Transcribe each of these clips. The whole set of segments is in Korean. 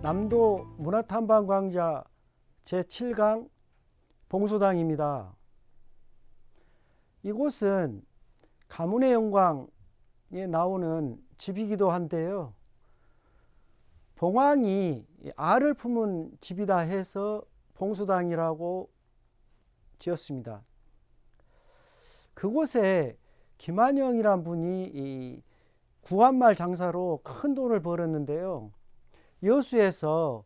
남도 문화탐방광자 제7강 봉소당입니다. 이곳은 가문의 영광에 나오는 집이기도 한데요. 봉황이 알을 품은 집이다 해서 봉소당이라고 지었습니다. 그곳에 김한영이란 분이 이 구한말 장사로 큰 돈을 벌었는데요. 여수에서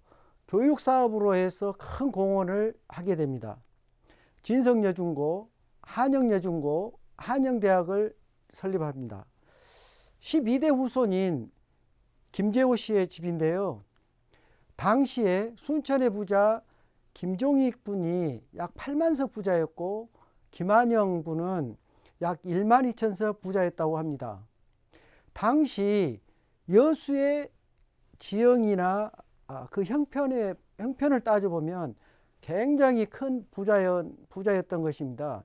교육사업으로 해서 큰 공헌을 하게 됩니다. 진성여중고, 한영여중고, 한영대학을 설립합니다. 12대 후손인 김재호 씨의 집인데요. 당시에 순천의 부자 김종익 분이 약 8만석 부자였고 김한영 분은 약 1만 2천석 부자였다고 합니다. 당시 여수의 지형이나 그 형편을 따져보면 굉장히 큰 부자였던 것입니다.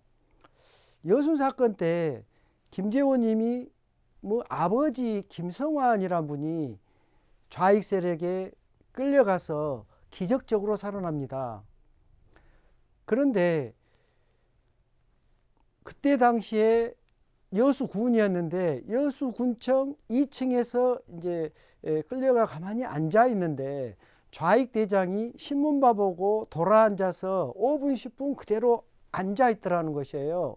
여순 사건 때 김재호님이 아버지 김성환이란 분이 좌익 세력에 끌려가서 기적적으로 살아납니다. 그런데 그때 당시에 여수군이었는데 여수군청 2층에서 이제 끌려가 가만히 앉아 있는데 좌익 대장이 신문봐 보고 돌아앉아서 5분 10분 그대로 앉아 있더라는 것이에요.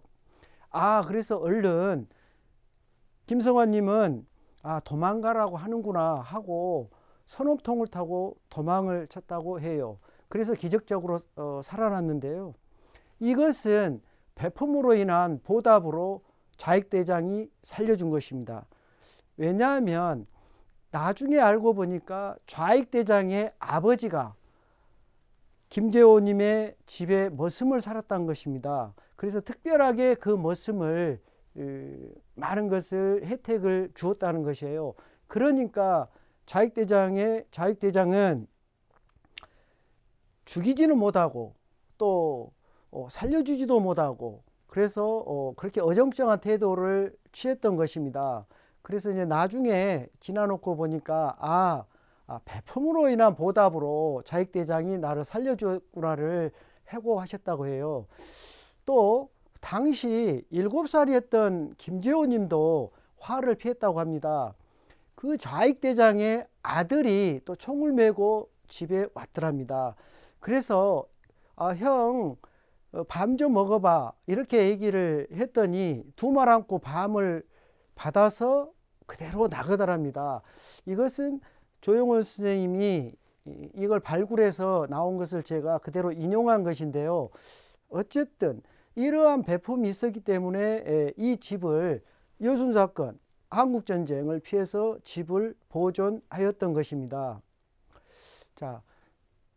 그래서 얼른 김성환님은 도망가라고 하는구나 하고 선업통을 타고 도망을 쳤다고 해요. 그래서 기적적으로 살아났는데요. 이것은 배품으로 인한 보답으로 좌익대장이 살려준 것입니다. 왜냐하면 나중에 알고 보니까 좌익대장의 아버지가 김재호님의 집에 머슴을 살았다는 것입니다. 그래서 특별하게 그 머슴을 많은 것을 혜택을 주었다는 것이에요. 그러니까 좌익대장은 죽이지는 못하고 또 살려주지도 못하고 그래서 그렇게 어정쩡한 태도를 취했던 것입니다. 그래서 이제 나중에 지나놓고 보니까 배품으로 인한 보답으로 좌익대장이 나를 살려줬구나를 회고하셨다고 해요. 또 당시 7살이었던 김재호 님도 화를 피했다고 합니다. 그 좌익대장의 아들이 또 총을 메고 집에 왔더랍니다. 그래서 형 밤 좀 먹어봐 이렇게 얘기를 했더니 두 말 안고 밤을 받아서 그대로 나가더랍니다. 이것은 조용원 선생님이 이걸 발굴해서 나온 것을 제가 그대로 인용한 것인데요. 어쨌든 이러한 배품이 있었기 때문에 이 집을 여순사건 한국전쟁을 피해서 집을 보존하였던 것입니다. 자,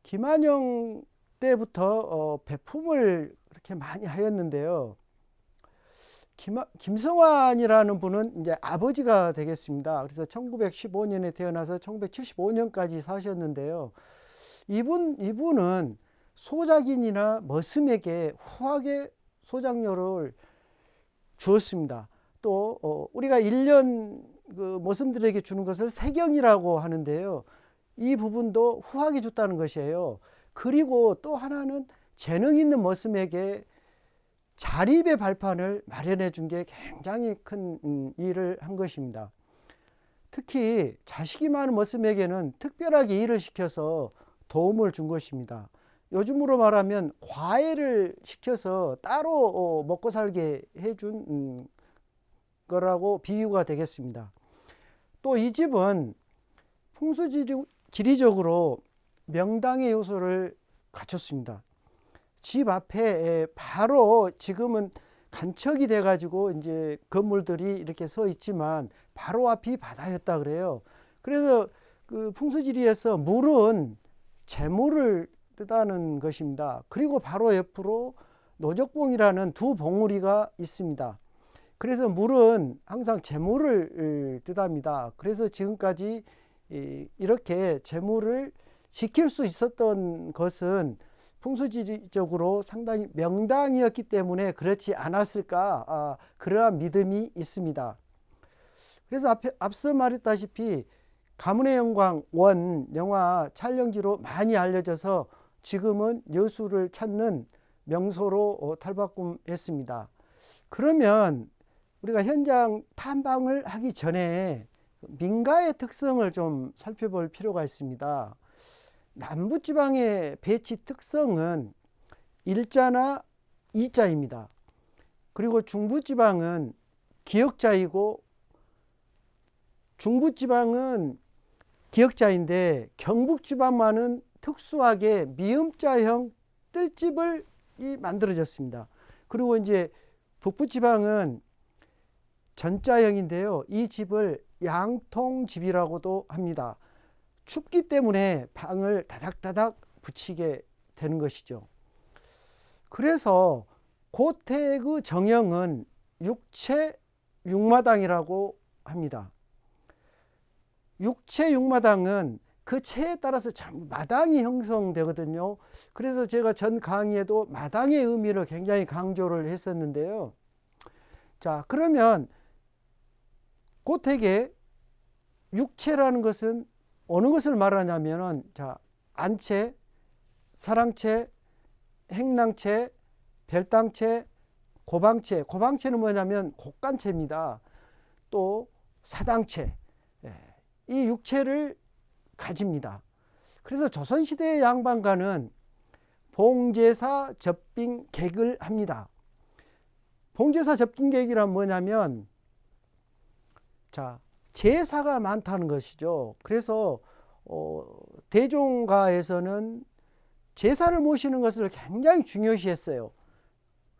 김한영 때부터 배품을 그렇게 많이 하였는데요. 김성환이라는 분은 이제 아버지가 되겠습니다. 그래서 1915년에 태어나서 1975년까지 사셨는데요. 이분은 소작인이나 머슴에게 후하게 소작료를 주었습니다. 또 우리가 1년 그 머슴들에게 주는 것을 세경이라고 하는데요. 이 부분도 후하게 줬다는 것이에요. 그리고 또 하나는 재능 있는 머슴에게 자립의 발판을 마련해 준 게 굉장히 큰 일을 한 것입니다. 특히 자식이 많은 머슴에게는 특별하게 일을 시켜서 도움을 준 것입니다. 요즘으로 말하면 과외를 시켜서 따로 먹고 살게 해준 거라고 비유가 되겠습니다. 또 이 집은 풍수지리적으로 명당의 요소를 갖췄습니다. 집 앞에 바로 지금은 간척이 돼 가지고 이제 건물들이 이렇게 서 있지만 바로 앞이 바다였다 그래요. 그래서 그 풍수지리에서 물은 재물을 뜻하는 것입니다. 그리고 바로 옆으로 노적봉이라는 두 봉우리가 있습니다. 그래서 물은 항상 재물을 뜻합니다. 그래서 지금까지 이렇게 재물을 지킬 수 있었던 것은 풍수지리적으로 상당히 명당이었기 때문에 그렇지 않았을까 그러한 믿음이 있습니다. 그래서 앞서 말했다시피 가문의 영광 원 영화 촬영지로 많이 알려져서 지금은 여수를 찾는 명소로 탈바꿈했습니다. 그러면 우리가 현장 탐방을 하기 전에 민가의 특성을 좀 살펴볼 필요가 있습니다. 남부지방의 배치 특성은 일자나 이자입니다. 그리고 중부지방은 기역자이고, 중부지방은 기역자인데 경북지방만은 특수하게 미음자형 뜰집을 만들어졌습니다. 그리고 이제 북부지방은 전자형인데요. 이 집을 양통집이라고도 합니다. 춥기 때문에 방을 다닥다닥 붙이게 되는 것이죠. 그래서 고택의 정형은 육채 육마당이라고 합니다. 육채 육마당은 그 채에 따라서 참 마당이 형성되거든요. 그래서 제가 전 강의에도 마당의 의미를 굉장히 강조를 했었는데요. 자, 그러면 고택의 육채라는 것은 어느 것을 말하냐면은, 자, 안채, 사랑채, 행랑채, 별당채, 고방채. 고방채는 뭐냐면 곡간채입니다. 또 사당채. 이 육채를 가집니다. 그래서 조선시대의 양반가는 봉제사 접빙객을 합니다. 봉제사 접빙객이란 뭐냐면, 자, 제사가 많다는 것이죠. 그래서 대종가에서는 제사를 모시는 것을 굉장히 중요시했어요.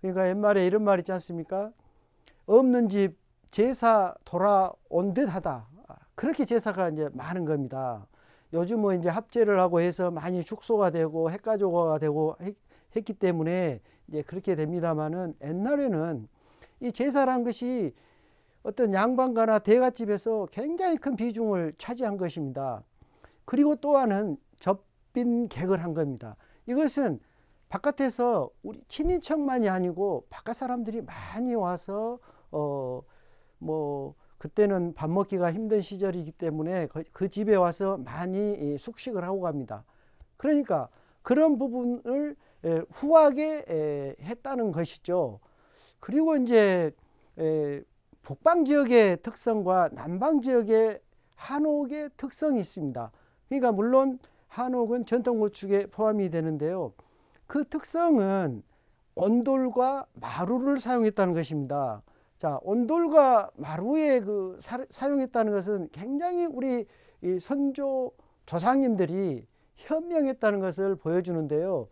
그러니까 옛말에 이런 말 있지 않습니까? 없는 집 제사 돌아온 듯하다. 그렇게 제사가 이제 많은 겁니다. 요즘은 이제 합제를 하고 해서 많이 축소가 되고 핵가족화가 되고 했기 때문에 이제 그렇게 됩니다만은, 옛날에는 이 제사란 것이 어떤 양반가나 대갓집에서 굉장히 큰 비중을 차지한 것입니다. 그리고 또 하나는 접빈객을 한 겁니다. 이것은 바깥에서 우리 친인척만이 아니고 바깥 사람들이 많이 와서 그때는 밥 먹기가 힘든 시절이기 때문에 그 집에 와서 많이 숙식을 하고 갑니다. 그러니까 그런 부분을 후하게 했다는 것이죠. 그리고 이제 북방 지역의 특성과 남방 지역의 한옥의 특성이 있습니다. 그러니까 물론 한옥은 전통 건축에 포함이 되는데요. 그 특성은 온돌과 마루를 사용했다는 것입니다. 자, 온돌과 마루에 사용했다는 것은 굉장히 우리 이 선조 조상님들이 현명했다는 것을 보여주는데요.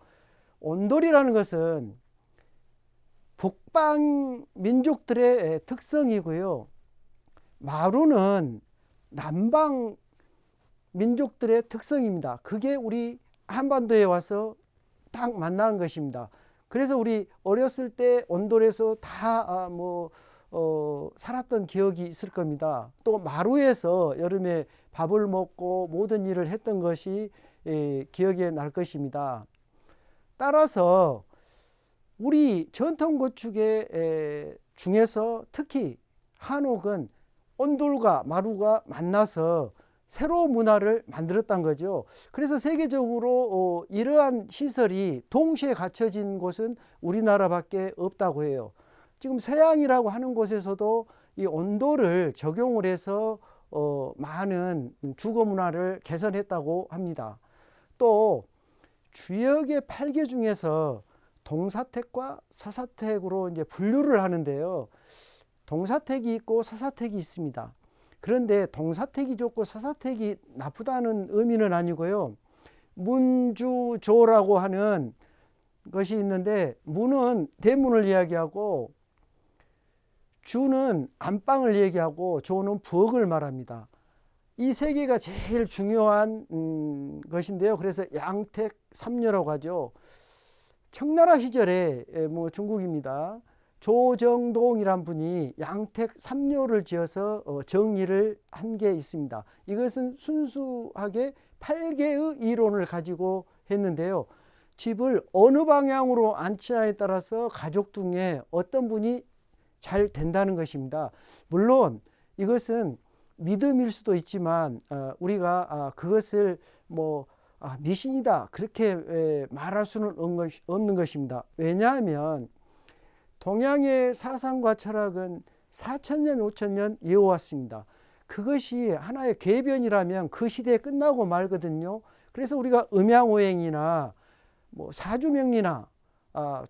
온돌이라는 것은 북방 민족들의 특성이고요. 마루는 남방 민족들의 특성입니다. 그게 우리 한반도에 와서 딱 만난 것입니다. 그래서 우리 어렸을 때 온돌에서 다 살았던 기억이 있을 겁니다. 또 마루에서 여름에 밥을 먹고 모든 일을 했던 것이 기억에 날 것입니다. 따라서 우리 전통 건축의 중에서 특히 한옥은 온돌과 마루가 만나서 새로운 문화를 만들었던 거죠. 그래서 세계적으로 이러한 시설이 동시에 갖춰진 곳은 우리나라밖에 없다고 해요. 지금 서양이라고 하는 곳에서도 이 온돌을 적용을 해서 많은 주거 문화를 개선했다고 합니다. 또 주역의 8개 중에서 동사택과 서사택으로 이제 분류를 하는데요. 동사택이 있고 서사택이 있습니다. 그런데 동사택이 좋고 서사택이 나쁘다는 의미는 아니고요. 문주조라고 하는 것이 있는데, 문은 대문을 이야기하고, 주는 안방을 얘기하고, 조는 부엌을 말합니다. 이 세 개가 제일 중요한 것인데요. 그래서 양택 삼녀라고 하죠. 청나라 시절에 중국입니다. 조정동이란 분이 양택 삼녀를 지어서 정리를 한 게 있습니다. 이것은 순수하게 8개의 이론을 가지고 했는데요. 집을 어느 방향으로 안치냐에 따라서 가족 중에 어떤 분이 잘 된다는 것입니다. 물론 이것은 믿음일 수도 있지만 우리가 그것을 뭐 미신이다 그렇게 말할 수는 없는 것입니다. 왜냐하면 동양의 사상과 철학은 4,000년, 5,000년 이어왔습니다. 그것이 하나의 궤변이라면 그 시대에 끝나고 말거든요. 그래서 우리가 음양오행이나 뭐 사주명리나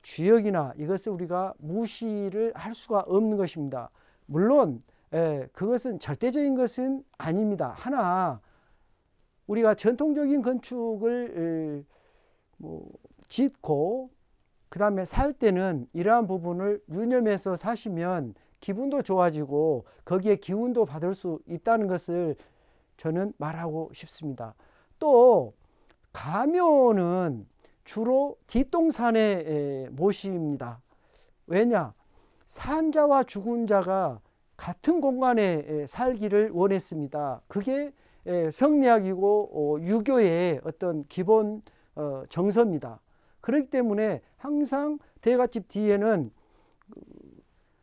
주역이나 이것을 우리가 무시를 할 수가 없는 것입니다. 물론 그것은 절대적인 것은 아닙니다. 하나 우리가 전통적인 건축을 짓고 그 다음에 살 때는 이러한 부분을 유념해서 사시면 기분도 좋아지고 거기에 기운도 받을 수 있다는 것을 저는 말하고 싶습니다. 또 가묘는 주로 뒷동산에 모십니다. 왜냐? 산자와 죽은 자가 같은 공간에 살기를 원했습니다. 그게 성리학이고 유교의 어떤 기본 정서입니다. 그렇기 때문에 항상 대갓집 뒤에는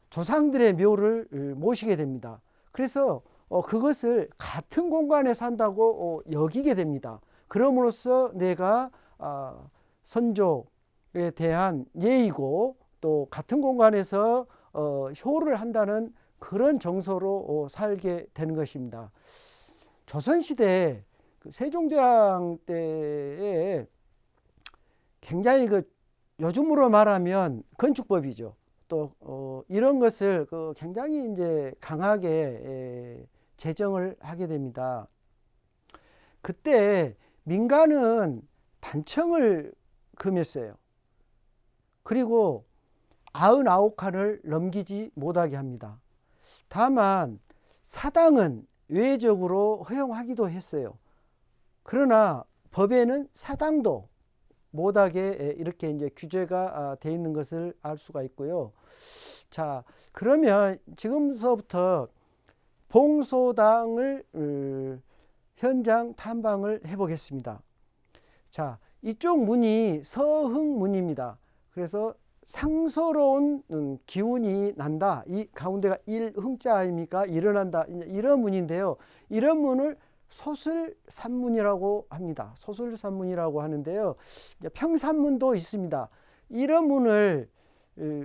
조상들의 묘를 모시게 됩니다. 그래서 그것을 같은 공간에 산다고 여기게 됩니다. 그럼으로써 내가 선조에 대한 예의고 또 같은 공간에서 효를 한다는 그런 정서로 살게 되는 것입니다. 조선시대 세종대왕 때에 굉장히 요즘으로 말하면 건축법이죠. 또 이런 것을 굉장히 이제 강하게 제정을 하게 됩니다. 그때 민간은 단청을 금했어요. 그리고 99칸을 넘기지 못하게 합니다. 다만 사당은 외적으로 허용하기도 했어요. 그러나 법에는 사당도 못하게 이렇게 이제 규제가 되어 있는 것을 알 수가 있고요. 자, 그러면 지금서부터 봉소당을 현장 탐방을 해보겠습니다. 자, 이쪽 문이 서흥문입니다. 그래서 상서로운 기운이 난다. 이 가운데가 일흥자 아닙니까? 일어난다. 이런 문인데요. 이런 문을 소술산문이라고 합니다. 소술산문이라고 하는데요. 평산문도 있습니다. 이런 문을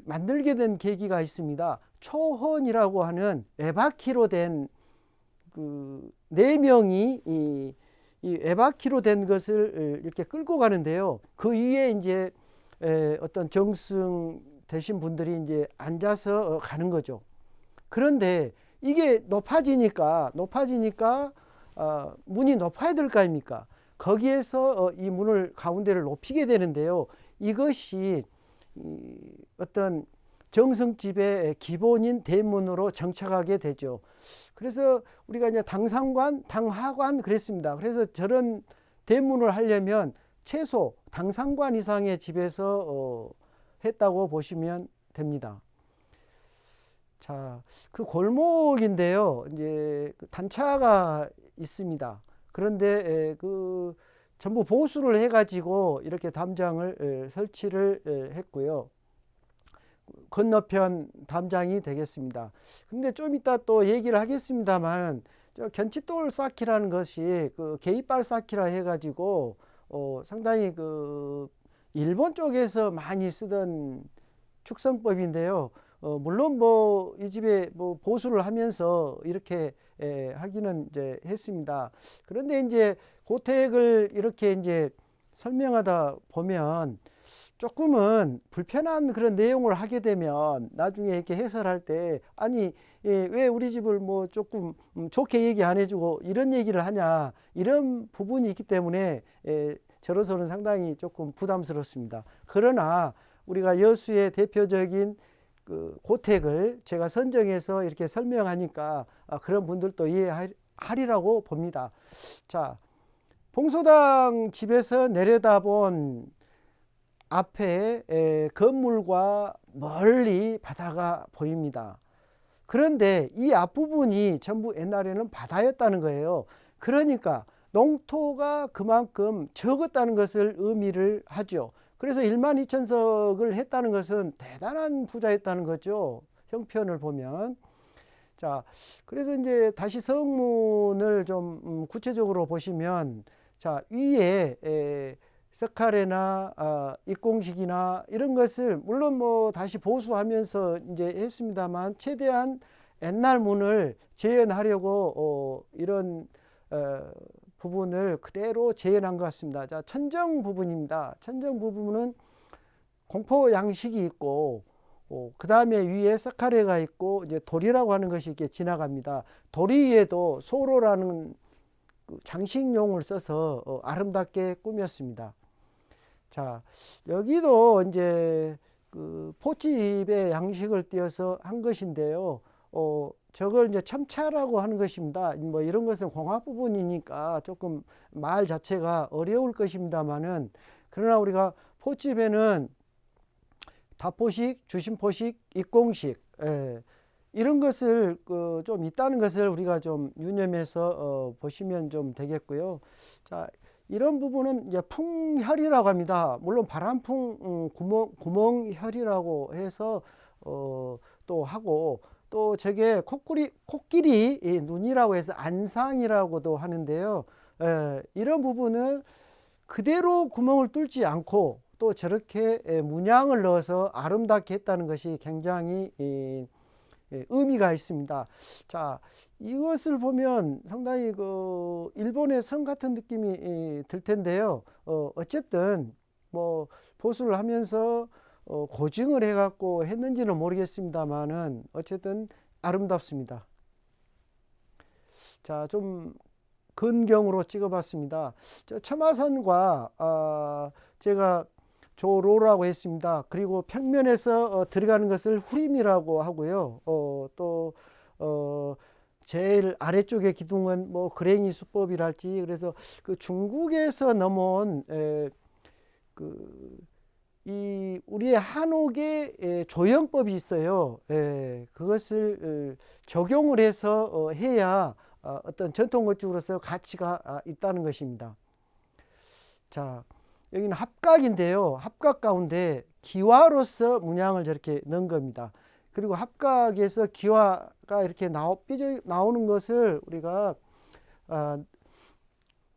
만들게 된 계기가 있습니다. 초헌이라고 하는 에바키로 된 네 명이 이 에바키로 된 것을 이렇게 끌고 가는데요. 그 위에 이제 어떤 정승 되신 분들이 이제 앉아서 가는 거죠. 그런데 이게 높아지니까 문이 높아야 될 거 아닙니까? 거기에서 이 문을 가운데를 높이게 되는데요. 이것이 어떤 정승집의 기본인 대문으로 정착하게 되죠. 그래서 우리가 이제 당상관, 당하관 그랬습니다. 그래서 저런 대문을 하려면 최소 당상관 이상의 집에서 했다고 보시면 됩니다. 자, 그 골목인데요. 이제 단차가 있습니다. 그런데 전부 보수를 해가지고 이렇게 담장을 설치를 했고요. 건너편 담장이 되겠습니다. 근데 좀 이따 또 얘기를 하겠습니다만 견칫돌 쌓기라는 것이 개이빨 쌓기라 해가지고 상당히 일본 쪽에서 많이 쓰던 축성법인데요. 물론 이 집에 보수를 하면서 이렇게 하기는 이제 했습니다. 그런데 이제 고택을 이렇게 이제 설명하다 보면 조금은 불편한 그런 내용을 하게 되면 나중에 이렇게 해설할 때 아니 왜 우리 집을 조금 좋게 얘기 안 해주고 이런 얘기를 하냐 이런 부분이 있기 때문에 저로서는 상당히 조금 부담스럽습니다. 그러나 우리가 여수의 대표적인 고택을 제가 선정해서 이렇게 설명하니까 그런 분들도 이해하리라고 봅니다. 자, 봉소당 집에서 내려다본 앞에 건물과 멀리 바다가 보입니다. 그런데 이 앞부분이 전부 옛날에는 바다였다는 거예요. 그러니까 농토가 그만큼 적었다는 것을 의미를 하죠. 그래서 12,000석을 했다는 것은 대단한 부자였다는 거죠. 형편을 보면. 자, 그래서 이제 다시 성문을 좀 구체적으로 보시면, 자, 위에 석가래나 입공식이나 이런 것을 물론 뭐 다시 보수하면서 이제 했습니다만, 최대한 옛날 문을 재현하려고 이런 부분을 그대로 재현한 것 같습니다. 자, 천정 부분입니다. 천정 부분은 공포 양식이 있고, 그 다음에 위에 석가래가 있고, 이제 돌이라고 하는 것이 이렇게 지나갑니다. 돌 위에도 소로라는 장식용을 써서 아름답게 꾸몄습니다. 자, 여기도 이제 그 포집의 양식을 띄어서 한 것인데요. 저걸 이제 첨차라고 하는 것입니다. 뭐 이런 것은 공학 부분이니까 조금 말 자체가 어려울 것입니다만은, 그러나 우리가 포집에는 다포식, 주심포식, 입공식, 이런 것을 좀 있다는 것을 우리가 좀 유념해서 보시면 좀 되겠고요. 자, 이런 부분은 이제 풍혈이라고 합니다. 물론 바람풍 구멍혈이라고 해서 또 하고, 또 저게 코끼리 눈이라고 해서 안상이라고도 하는데요. 이런 부분은 그대로 구멍을 뚫지 않고 또 저렇게 문양을 넣어서 아름답게 했다는 것이 굉장히 의미가 있습니다. 자, 이것을 보면 상당히 그 일본의 성 같은 느낌이 들 텐데요. 어쨌든 뭐 보수를 하면서 고증을 해갖고 했는지는 모르겠습니다만은 어쨌든 아름답습니다. 자, 좀 근경으로 찍어봤습니다. 첨화선과 제가 조로라고 했습니다. 그리고 평면에서 들어가는 것을 후림이라고 하고요. 또 제일 아래쪽의 기둥은 뭐 그랭이 수법이랄지, 그래서 그 중국에서 넘어온 이 우리의 한옥의 조형법이 있어요. 그것을 적용을 해서 해야 어떤 전통 건축으로서 가치가 있다는 것입니다. 자, 여기는 합각인데요. 합각 가운데 기와로서 문양을 저렇게 넣은 겁니다. 그리고 합각에서 기와가 이렇게 삐져 나오는 것을 우리가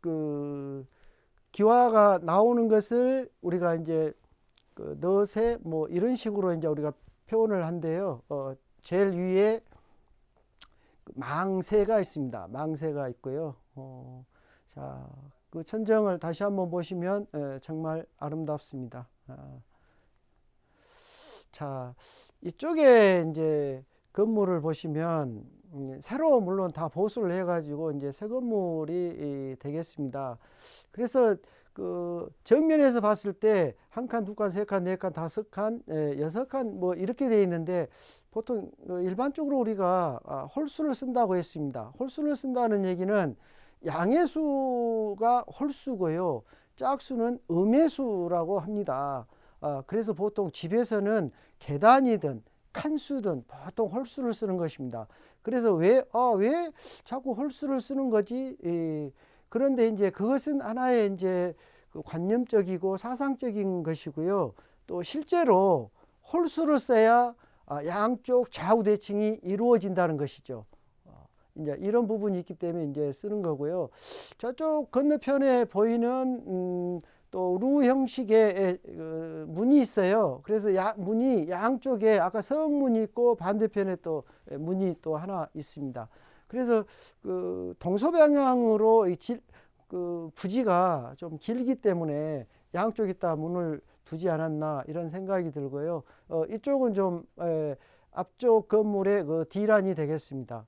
그 기와가 나오는 것을 우리가 이제 그 넛에 뭐 이런 식으로 이제 우리가 표현을 한대요. 제일 위에 망새가 있습니다. 망새가 있고요. 자, 그 천정을 다시 한번 보시면 정말 아름답습니다. 자, 이쪽에 이제 건물을 보시면 새로 물론 다 보수를 해가지고 이제 새 건물이 되겠습니다. 그래서 그 정면에서 봤을 때 한 칸, 두 칸, 세 칸, 네 칸, 다섯 칸, 여섯 칸 뭐 이렇게 되어 있는데, 보통 일반적으로 우리가 홀수를 쓴다고 했습니다. 홀수를 쓴다는 얘기는 양의 수가 홀수고요, 짝수는 음의 수라고 합니다. 그래서 보통 집에서는 계단이든 칸수든 보통 홀수를 쓰는 것입니다. 그래서 왜 자꾸 홀수를 쓰는 거지? 그런데 이제 그것은 하나의 이제 관념적이고 사상적인 것이고요. 또 실제로 홀수를 써야 양쪽 좌우 대칭이 이루어진다는 것이죠. 이제 이런 부분이 있기 때문에 이제 쓰는 거고요. 저쪽 건너편에 보이는 또 루 형식의 문이 있어요. 그래서 문이 양쪽에 아까 성문이 있고 반대편에 또 문이 또 하나 있습니다. 그래서 그 동서방향으로 그 부지가 좀 길기 때문에 양쪽에다 문을 두지 않았나 이런 생각이 들고요. 이쪽은 좀 앞쪽 건물의 그 D란이 되겠습니다.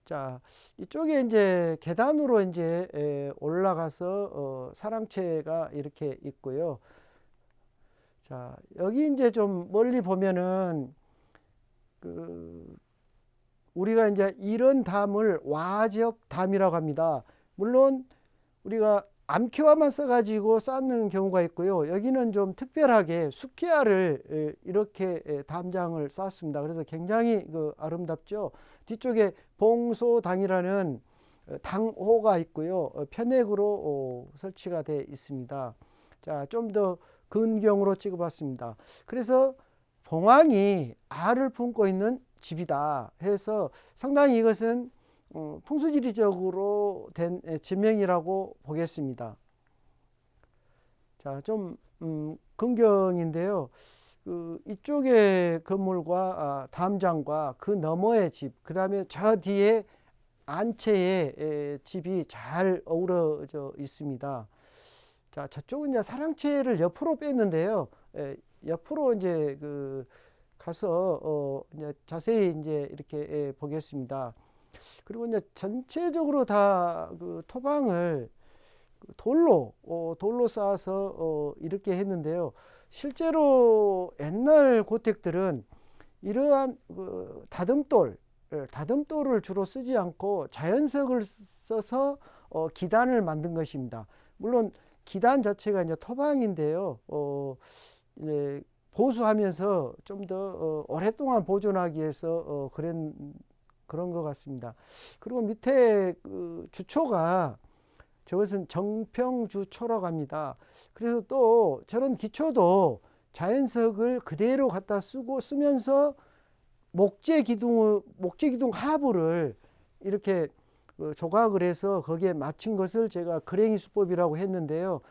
자, 이쪽에 이제 계단으로 이제 올라가서 사랑채가 이렇게 있고요. 자, 여기 이제 좀 멀리 보면은 우리가 이제 이런 담을 와적 담이라고 합니다. 물론 우리가 암키와만 써가지고 쌓는 경우가 있고요. 여기는 좀 특별하게 수키아를 이렇게 담장을 쌓습니다. 그래서 굉장히 아름답죠. 뒤쪽에 봉소당이라는 당호가 있고요. 편액으로 설치가 되어 있습니다. 자, 좀 더 근경으로 찍어봤습니다. 그래서 봉황이 알을 품고 있는 집이다 해서 상당히 이것은 풍수지리적으로 된 지명이라고 보겠습니다. 자, 좀 근경인데요. 이쪽의 건물과 담장과 그 너머의 집, 그 다음에 저 뒤에 안채의 집이 잘 어우러져 있습니다. 자, 저쪽은 이제 사랑채를 옆으로 뺐는데요. 옆으로 이제 가서 이제 자세히 이제 이렇게 보겠습니다. 그리고 이제 전체적으로 다 토방을 돌로 쌓아서 이렇게 했는데요. 실제로 옛날 고택들은 이러한 다듬돌을 주로 쓰지 않고 자연석을 써서 기단을 만든 것입니다. 물론 기단 자체가 이제 토방인데요. 이제 보수하면서 좀 더 오랫동안 보존하기 위해서 그런 것 같습니다. 그리고 밑에 주초가 저것은 정평주초라고 합니다. 그래서 또 저런 기초도 자연석을 그대로 갖다 쓰면서 목재기둥 하부를 이렇게 조각을 해서 거기에 맞춘 것을 제가 그랭이 수법이라고 했는데요.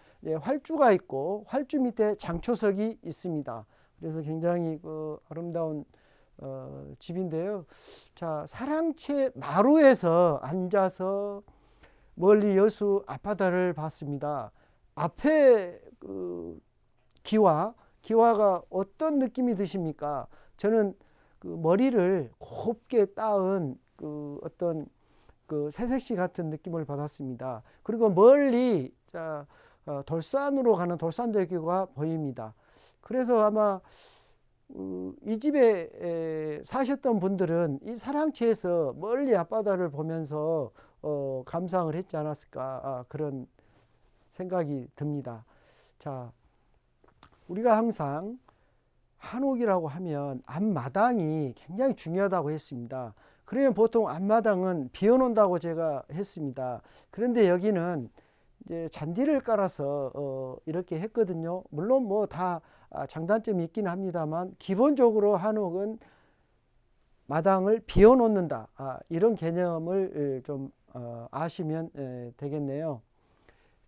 활주가 있고 활주 밑에 장초석이 있습니다. 그래서 굉장히 아름다운 집인데요. 자, 사랑채 마루에서 앉아서 멀리 여수 앞바다를 봤습니다. 앞에 기와가 어떤 느낌이 드십니까? 저는 머리를 곱게 따은 어떤 새색시 같은 느낌을 받았습니다. 그리고 멀리 돌산으로 가는 돌산대교가 보입니다. 그래서 아마 이 집에 사셨던 분들은 이 사랑채에서 멀리 앞바다를 보면서 감상을 했지 않았을까, 그런 생각이 듭니다. 자, 우리가 항상 한옥이라고 하면 앞마당이 굉장히 중요하다고 했습니다. 그러면 보통 앞마당은 비워놓는다고 제가 했습니다. 그런데 여기는 이제 잔디를 깔아서 이렇게 했거든요. 물론 뭐 다 장단점이 있긴 합니다만 기본적으로 한옥은 마당을 비워놓는다, 이런 개념을 좀 아시면 되겠네요.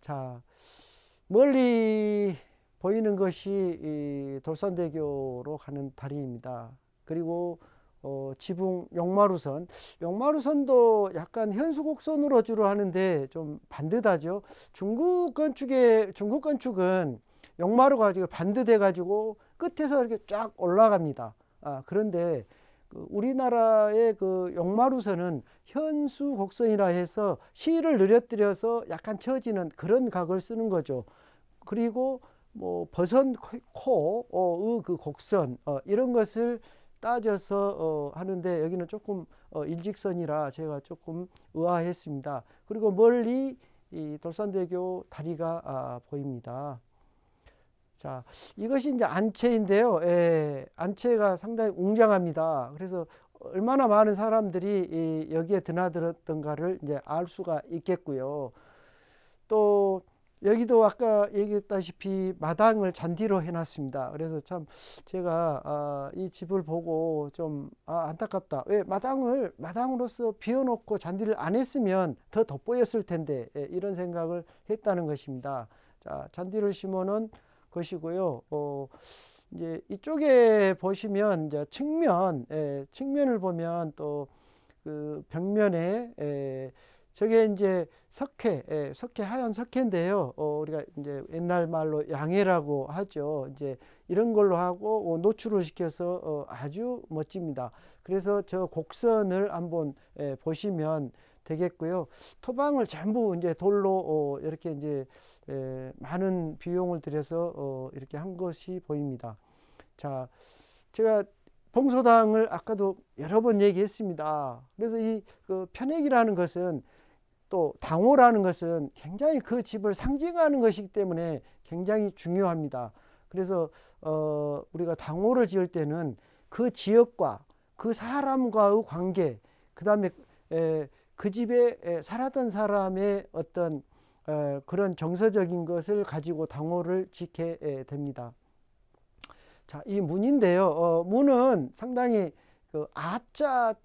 자, 멀리 보이는 것이 이 돌산대교로 가는 다리입니다. 그리고 지붕 용마루선도 약간 현수곡선으로 주로 하는데 좀 반듯하죠. 중국 건축은 용마루 가지고 반듯해 가지고 끝에서 이렇게 쫙 올라갑니다. 그런데 우리나라의 용마루선은 현수곡선이라 해서 실을 늘어뜨려서 약간 처지는 그런 각을 쓰는 거죠. 그리고 뭐 버선코의 곡선 이런 것을 따져서 하는데 여기는 조금 일직선이라 제가 조금 의아했습니다. 그리고 멀리 이 돌산대교 다리가 보입니다. 자, 이것이 이제 안채인데요. 안채가 상당히 웅장합니다. 그래서 얼마나 많은 사람들이 여기에 드나들었던가를 이제 알 수가 있겠고요. 또 여기도 아까 얘기했다시피 마당을 잔디로 해놨습니다. 그래서 참 제가 이 집을 보고 좀 안타깝다. 왜 마당으로서 비워놓고 잔디를 안 했으면 더 돋보였을 텐데, 이런 생각을 했다는 것입니다. 자, 잔디를 심어놓은 것이고요. 이제 이쪽에 보시면 이제 측면을 보면 또 벽면에 저게 이제 석회, 하얀 석회인데요. 우리가 이제 옛날 말로 양해라고 하죠. 이제 이런 걸로 하고 노출을 시켜서 아주 멋집니다. 그래서 저 곡선을 한번 보시면 되겠고요. 토방을 전부 이제 돌로 이렇게 이제 많은 비용을 들여서 이렇게 한 것이 보입니다. 자, 제가 봉소당을 아까도 여러 번 얘기했습니다. 그래서 이 편액이라는 것은 또 당호라는 것은 굉장히 그 집을 상징하는 것이기 때문에 굉장히 중요합니다. 그래서 우리가 당호를 지을 때는 그 지역과 그 사람과의 관계, 그 다음에 그 집에 살았던 사람의 어떤 그런 정서적인 것을 가지고 당호를 짓게 됩니다. 자, 이 문인데요. 문은 상당히 그 아자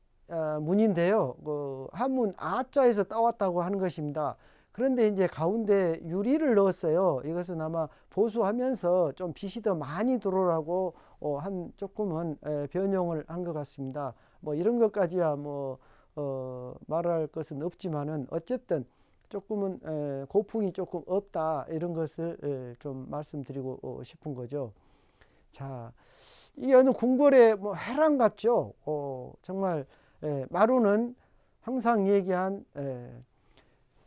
문인데요. 그 한문 아자에서 따왔다고 하는 것입니다. 그런데 이제 가운데 유리를 넣었어요. 이것은 아마 보수하면서 좀 빛이 더 많이 들어오라고 한 조금은 변형을 한 것 같습니다. 뭐 이런 것까지야 뭐 말할 것은 없지만은 어쨌든 조금은 고풍이 조금 없다 이런 것을 좀 말씀드리고 싶은 거죠. 자, 이게 어느 궁궐의 뭐 회랑 같죠. 정말 마루는 항상 얘기한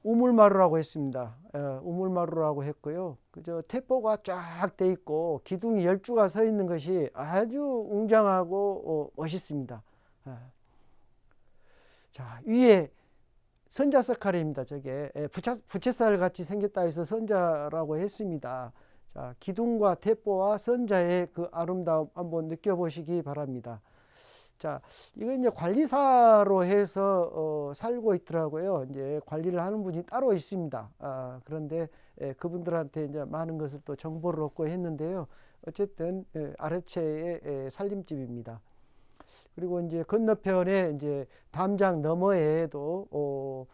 우물마루라고 했습니다. 우물마루라고 했고요. 그저 태포가 쫙 돼 있고 기둥이 10주가 서 있는 것이 아주 웅장하고 멋있습니다. 자, 위에 선자석칼입니다. 저게 부채살 같이 생겼다 해서 선자라고 했습니다. 자, 기둥과 태포와 선자의 그 아름다움 한번 느껴보시기 바랍니다. 자, 이건 이제 관리사로 해서 살고 있더라고요. 이제 관리를 하는 분이 따로 있습니다. 그런데 그분들한테 이제 많은 것을 또 정보를 얻고 했는데요. 어쨌든 아래채의 살림집입니다. 그리고 이제 건너편에 이제 담장 너머에도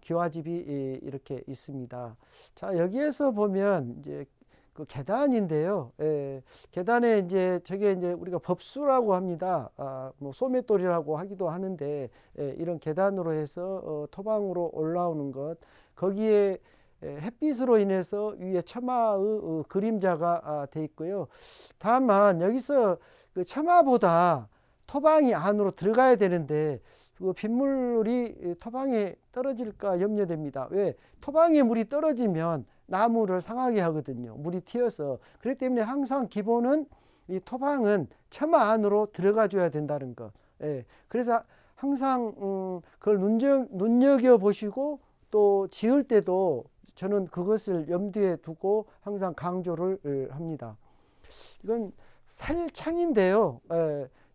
기와집이 이렇게 있습니다. 자, 여기에서 보면 이제 그 계단인데요. 계단에 이제 저게 이제 우리가 법수라고 합니다. 뭐 소맷돌이라고 하기도 하는데 이런 계단으로 해서 토방으로 올라오는 것, 거기에 햇빛으로 인해서 위에 처마의 그림자가 돼 있고요. 다만 여기서 그 처마보다 토방이 안으로 들어가야 되는데 그 빗물이 토방에 떨어질까 염려됩니다. 왜? 토방에 물이 떨어지면 나무를 상하게 하거든요. 물이 튀어서. 그렇기 때문에 항상 기본은 이 토방은 처마 안으로 들어가 줘야 된다는 것. 그래서 항상 그걸 눈여겨 보시고 또 지을 때도 저는 그것을 염두에 두고 항상 강조를 합니다. 이건 살창인데요.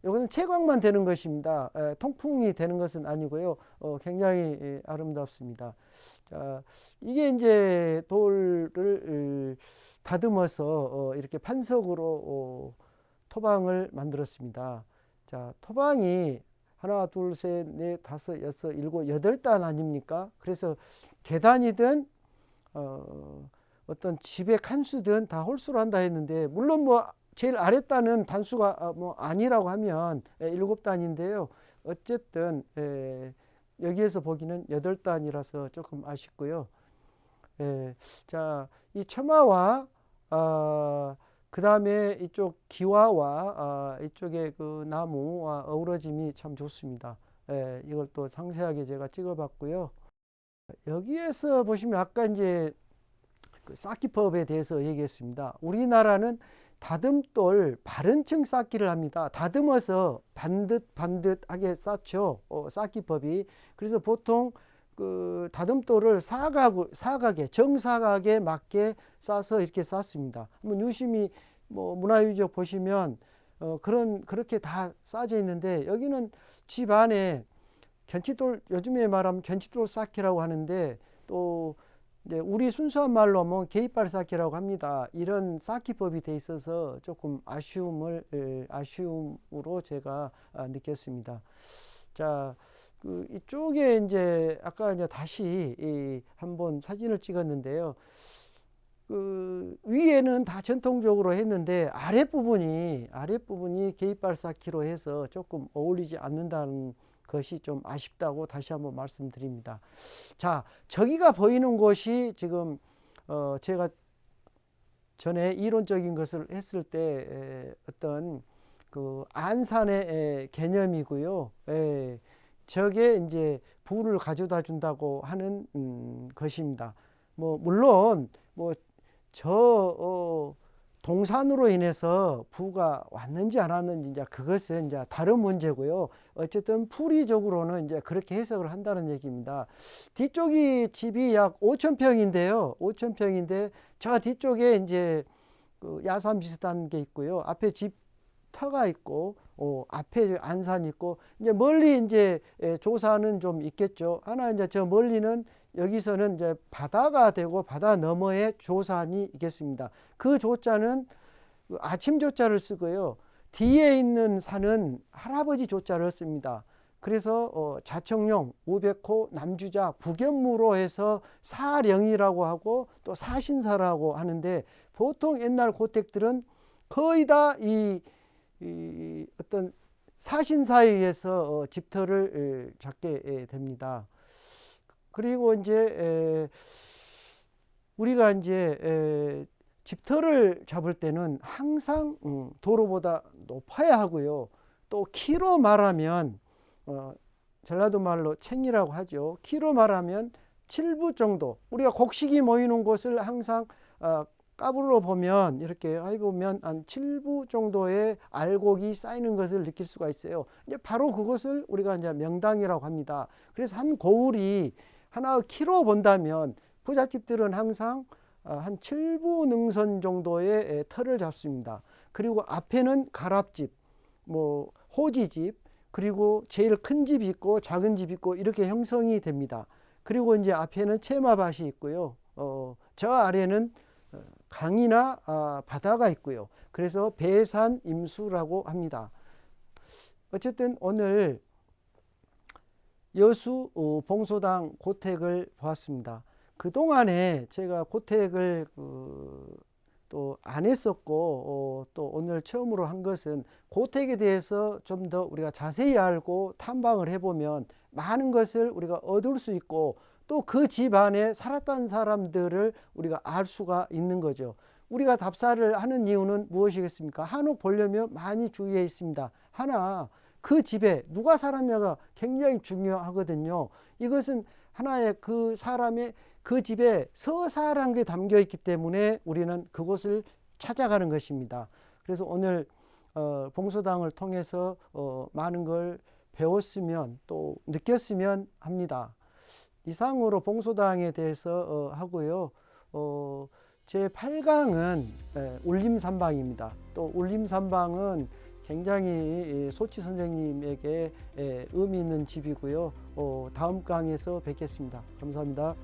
이것은 채광만 되는 것입니다. 통풍이 되는 것은 아니고요. 굉장히 아름답습니다. 자, 이게 이제 돌을 다듬어서 이렇게 판석으로 토방을 만들었습니다. 자, 토방이 하나, 둘, 셋, 넷, 다섯, 여섯, 일곱, 8단 아닙니까? 그래서 계단이든 어떤 집의 칸수든 다 홀수로 한다 했는데, 물론 뭐 제일 아랫단은 단수가 뭐 아니라고 하면 7단인데요. 어쨌든 여기에서 보기는 8단이라서 조금 아쉽고요. 자, 이 처마와 그 다음에 이쪽 기와와 이쪽에 그 나무와 어우러짐이 참 좋습니다. 이걸 또 상세하게 제가 찍어봤고요. 여기에서 보시면 아까 이제 그 쌓기법에 대해서 얘기했습니다. 우리나라는 다듬돌 바른층 쌓기를 합니다. 다듬어서 반듯하게 쌓죠. 쌓기법이. 그래서 보통 그 다듬돌을 사각에 정사각에 맞게 쌓아서 이렇게 쌓습니다. 한번 유심히 뭐 문화유적 보시면 그렇게 다 쌓여져 있는데, 여기는 집 안에 견치돌, 요즘에 말하면 견치돌 쌓기라고 하는데, 또 이제 우리 순수한 말로 하면 개이발 쌓기라고 합니다. 이런 쌓기법이 돼 있어서 조금 아쉬움으로 제가 느꼈습니다. 자, 그 이쪽에 이제 아까 이제 다시 한번 사진을 찍었는데요. 그 위에는 다 전통적으로 했는데 아랫부분이 개이발 쌓기로 해서 조금 어울리지 않는다는 것이 좀 아쉽다고 다시 한번 말씀드립니다. 자, 저기가 보이는 곳이 지금 제가 전에 이론적인 것을 했을 때 어떤 그 안산의 개념이고요. 저게 이제 부를 가져다 준다고 하는 것입니다. 뭐 물론 뭐 저 동산으로 인해서 부가 왔는지 안 왔는지 이제 그것은 이제 다른 문제고요. 어쨌든 풀이적으로는 이제 그렇게 해석을 한다는 얘기입니다. 뒤쪽이 집이 약 5,000평인데요. 5,000평인데 저 뒤쪽에 이제 그 야산 비슷한 게 있고요. 앞에 집 터가 있고 앞에 안산이 있고, 이제 멀리 이제 조사는 좀 있겠죠. 하나 이제 저 멀리는 여기서는 이제 바다가 되고 바다 너머에 조산이 있겠습니다. 그 조자는 아침 조자를 쓰고요. 뒤에 있는 산은 할아버지 조자를 씁니다. 그래서 자청용, 우백호, 남주자, 북연무로 해서 사령이라고 하고 또 사신사라고 하는데, 보통 옛날 고택들은 거의 다 이 어떤 사신사에 의해서 집터를 잡게 됩니다. 그리고 이제 우리가 이제 집터를 잡을 때는 항상 도로보다 높아야 하고요. 또 키로 말하면 전라도 말로 챙이라고 하죠. 키로 말하면 7부 정도. 우리가 곡식이 모이는 곳을 항상 까불어 보면 이렇게 보면 한 7부 정도의 알곡이 쌓이는 것을 느낄 수가 있어요. 이제 바로 그것을 우리가 이제 명당이라고 합니다. 그래서 한 고을이 하나 키로 본다면 부잣집들은 항상 한 7부 능선 정도의 터를 잡습니다. 그리고 앞에는 가랍집, 뭐 호지집, 그리고 제일 큰 집이 있고 작은 집이 있고 이렇게 형성이 됩니다. 그리고 이제 앞에는 채마밭이 있고요. 저 아래는 강이나 바다가 있고요. 그래서 배산 임수라고 합니다. 어쨌든 오늘 여수 봉소당 고택을 보았습니다. 그동안에 제가 고택을 또 안 했었고 또 오늘 처음으로 한 것은 고택에 대해서 좀 더 우리가 자세히 알고 탐방을 해보면 많은 것을 우리가 얻을 수 있고 또 그 집 안에 살았던 사람들을 우리가 알 수가 있는 거죠. 우리가 답사를 하는 이유는 무엇이겠습니까? 한옥 보려면 많이 주의해 있습니다. 하나, 그 집에 누가 살았냐가 굉장히 중요하거든요. 이것은 하나의 그 사람의 그 집에 서사라는 게 담겨 있기 때문에 우리는 그곳을 찾아가는 것입니다. 그래서 오늘 봉소당을 통해서 많은 걸 배웠으면 또 느꼈으면 합니다. 이상으로 봉소당에 대해서 하고요. 제 8강은 울림산방입니다. 또 울림산방은 굉장히 소치 선생님에게 의미 있는 집이고요. 다음 강에서 뵙겠습니다. 감사합니다.